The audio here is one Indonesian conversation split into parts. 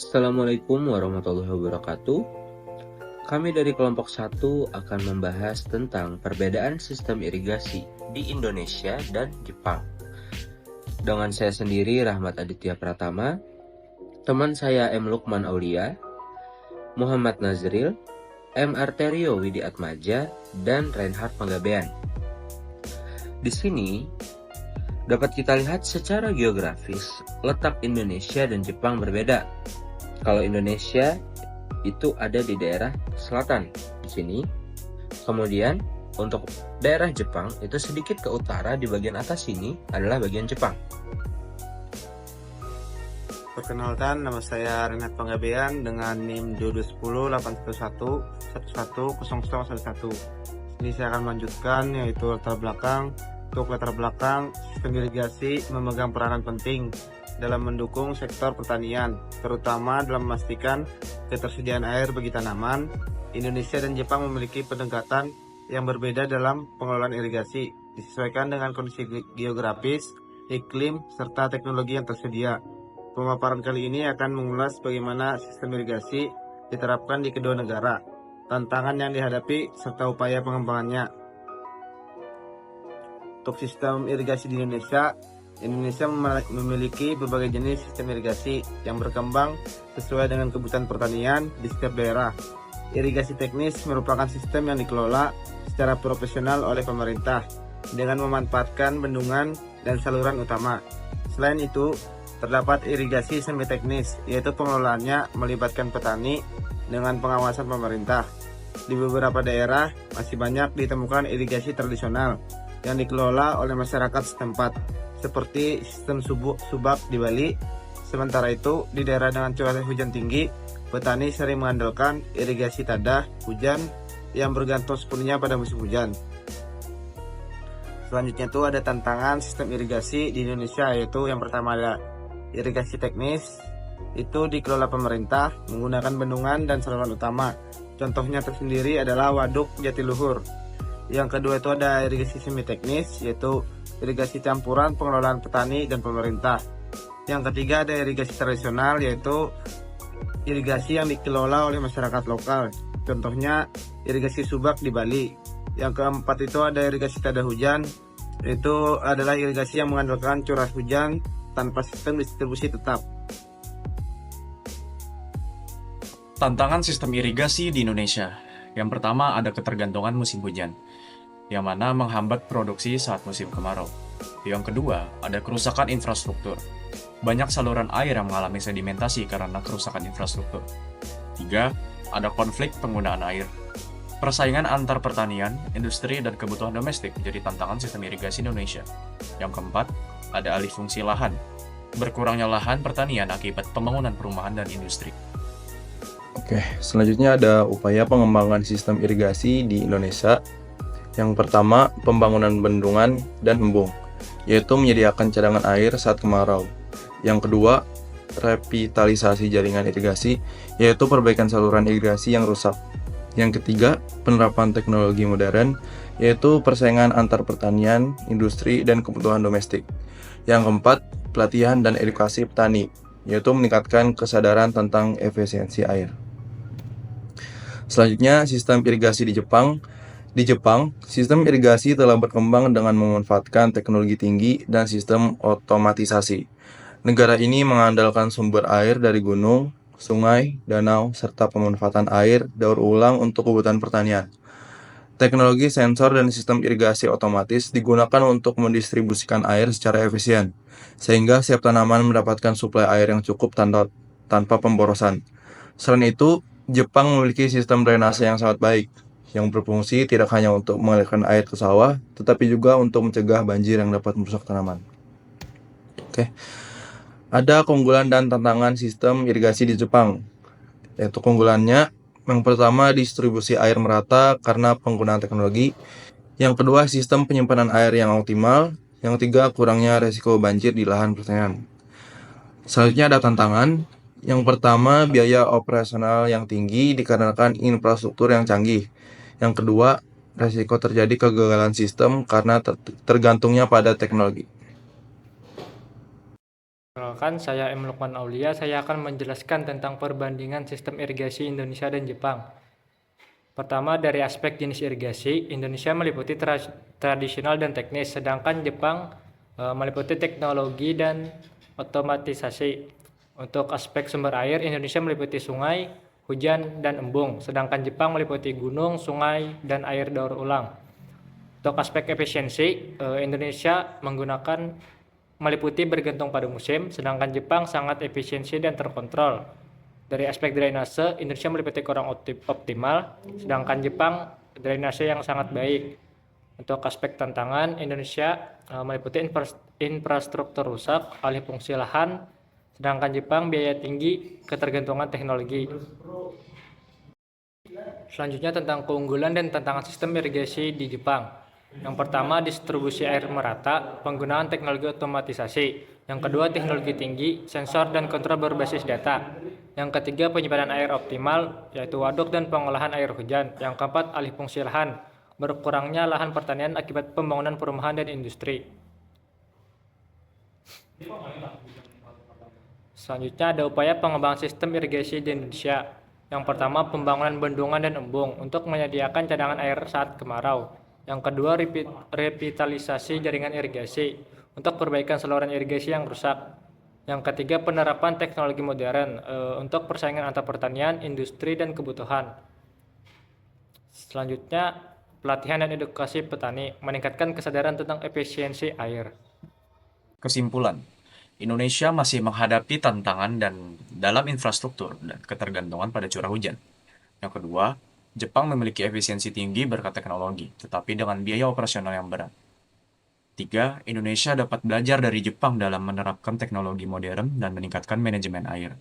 Assalamualaikum warahmatullahi wabarakatuh. Kami dari kelompok 1 akan membahas tentang perbedaan sistem irigasi di Indonesia dan Jepang. Dengan saya sendiri, Rahmat Aditya Pratama, teman saya M. Lukman Aulia, Muhammad Nazril, M. Arterio Widi Atmaja, dan Reinhard Panggabean. Di sini dapat kita lihat secara geografis letak Indonesia dan Jepang berbeda. Kalau Indonesia itu ada di daerah selatan di sini. Kemudian untuk daerah Jepang itu sedikit ke utara, di bagian atas sini adalah bagian Jepang. Perkenalkan, nama saya Reinhard Panggabean dengan NIM 221081110011. Ini saya akan melanjutkan yaitu latar belakang. Untuk latar belakang, sistem irigasi memegang peranan penting dalam mendukung sektor pertanian, terutama dalam memastikan ketersediaan air bagi tanaman. Indonesia dan Jepang memiliki pendekatan yang berbeda dalam pengelolaan irigasi, disesuaikan dengan kondisi geografis, iklim, serta teknologi yang tersedia. Pemaparan kali ini akan mengulas bagaimana sistem irigasi diterapkan di kedua negara, tantangan yang dihadapi, serta upaya pengembangannya. Untuk sistem irigasi di Indonesia memiliki berbagai jenis sistem irigasi yang berkembang sesuai dengan kebutuhan pertanian di setiap daerah. Irigasi teknis merupakan sistem yang dikelola secara profesional oleh pemerintah dengan memanfaatkan bendungan dan saluran utama. Selain itu, terdapat irigasi semi teknis, yaitu pengelolaannya melibatkan petani dengan pengawasan pemerintah. Di beberapa daerah masih banyak ditemukan irigasi tradisional yang dikelola oleh masyarakat setempat, seperti sistem subak di Bali. Sementara itu, di daerah dengan curah hujan tinggi, petani sering mengandalkan irigasi tadah hujan yang bergantung sepenuhnya pada musim hujan. Selanjutnya itu ada tantangan sistem irigasi di Indonesia, yaitu yang pertama ada irigasi teknis. Itu dikelola pemerintah menggunakan bendungan dan saluran utama. Contohnya tersendiri adalah Waduk Jatiluhur. Yang kedua itu ada irigasi semi teknis, yaitu irigasi campuran pengelolaan petani dan pemerintah. Yang ketiga ada irigasi tradisional, yaitu irigasi yang dikelola oleh masyarakat lokal. Contohnya irigasi subak di Bali. Yang keempat itu ada irigasi tadah hujan. Itu adalah irigasi yang mengandalkan curah hujan tanpa sistem distribusi tetap. Tantangan sistem irigasi di Indonesia. Yang pertama ada ketergantungan musim hujan, yang mana menghambat produksi saat musim kemarau. Yang kedua, ada kerusakan infrastruktur. Banyak saluran air yang mengalami sedimentasi karena kerusakan infrastruktur. Tiga, ada konflik penggunaan air. Persaingan antar pertanian, industri, dan kebutuhan domestik menjadi tantangan sistem irigasi Indonesia. Yang keempat, ada alih fungsi lahan. Berkurangnya lahan pertanian akibat pembangunan perumahan dan industri. Oke, selanjutnya ada upaya pengembangan sistem irigasi di Indonesia. Yang pertama, pembangunan bendungan dan embung, yaitu menyediakan cadangan air saat kemarau. Yang kedua, revitalisasi jaringan irigasi, yaitu perbaikan saluran irigasi yang rusak. Yang ketiga, penerapan teknologi modern, yaitu persaingan antar pertanian, industri, dan kebutuhan domestik. Yang keempat, pelatihan dan edukasi petani, yaitu meningkatkan kesadaran tentang efisiensi air. Selanjutnya, sistem irigasi di Jepang. Di Jepang, sistem irigasi telah berkembang dengan memanfaatkan teknologi tinggi dan sistem otomatisasi. Negara ini mengandalkan sumber air dari gunung, sungai, danau, serta pemanfaatan air daur ulang untuk kebutuhan pertanian. Teknologi sensor dan sistem irigasi otomatis digunakan untuk mendistribusikan air secara efisien, sehingga setiap tanaman mendapatkan suplai air yang cukup tanpa pemborosan. Selain itu, Jepang memiliki sistem drainase yang sangat baik, yang berfungsi tidak hanya untuk mengalirkan air ke sawah, tetapi juga untuk mencegah banjir yang dapat merusak tanaman. Oke. Ada keunggulan dan tantangan sistem irigasi di Jepang. Yaitu keunggulannya, yang pertama distribusi air merata karena penggunaan teknologi. Yang kedua, sistem penyimpanan air yang optimal. Yang ketiga, kurangnya resiko banjir di lahan pertanian. Selanjutnya ada tantangan. Yang pertama, biaya operasional yang tinggi dikarenakan infrastruktur yang canggih. Yang kedua, resiko terjadi kegagalan sistem karena tergantungnya pada teknologi. perkenalkan, saya M. Lukman Aulia. Saya akan menjelaskan tentang perbandingan sistem irigasi Indonesia dan Jepang. Pertama, dari aspek jenis irigasi, Indonesia meliputi tradisional dan teknis, sedangkan Jepang meliputi teknologi dan otomatisasi. Untuk aspek sumber air, Indonesia meliputi sungai, hujan, dan embung, sedangkan Jepang meliputi gunung, sungai, dan air daur ulang. Untuk aspek efisiensi, Indonesia meliputi bergantung pada musim, sedangkan Jepang sangat efisiensi dan terkontrol. Dari aspek drainase, Indonesia meliputi kurang optimal, sedangkan Jepang drainase yang sangat baik. Untuk aspek tantangan, Indonesia meliputi infrastruktur rusak, alih fungsi lahan, sedangkan Jepang biaya tinggi, ketergantungan teknologi. Selanjutnya tentang keunggulan dan tantangan sistem irigasi di Jepang. Yang pertama, distribusi air merata, penggunaan teknologi otomatisasi. Yang kedua, teknologi tinggi, sensor dan kontrol berbasis data. Yang ketiga, penyimpanan air optimal, yaitu waduk dan pengolahan air hujan. Yang keempat, alih fungsi lahan, berkurangnya lahan pertanian akibat pembangunan perumahan dan industri. Selanjutnya ada upaya pengembangan sistem irigasi di Indonesia. Yang pertama, pembangunan bendungan dan embung untuk menyediakan cadangan air saat kemarau. Yang kedua, revitalisasi jaringan irigasi untuk perbaikan saluran irigasi yang rusak. Yang ketiga, penerapan teknologi modern untuk persaingan antar pertanian, industri, dan kebutuhan. Selanjutnya, pelatihan dan edukasi petani meningkatkan kesadaran tentang efisiensi air. Kesimpulan, Indonesia masih menghadapi tantangan dalam infrastruktur dan ketergantungan pada curah hujan. Yang kedua, Jepang memiliki efisiensi tinggi berkat teknologi, tetapi dengan biaya operasional yang berat. 3. Indonesia dapat belajar dari Jepang dalam menerapkan teknologi modern dan meningkatkan manajemen air.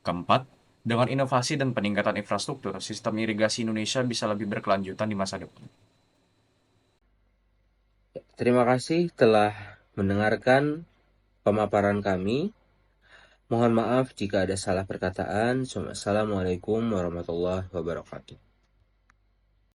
Keempat, dengan inovasi dan peningkatan infrastruktur, sistem irigasi Indonesia bisa lebih berkelanjutan di masa depan. Terima kasih telah mendengarkan pemaparan kami. Mohon maaf jika ada salah perkataan. Assalamualaikum warahmatullahi wabarakatuh.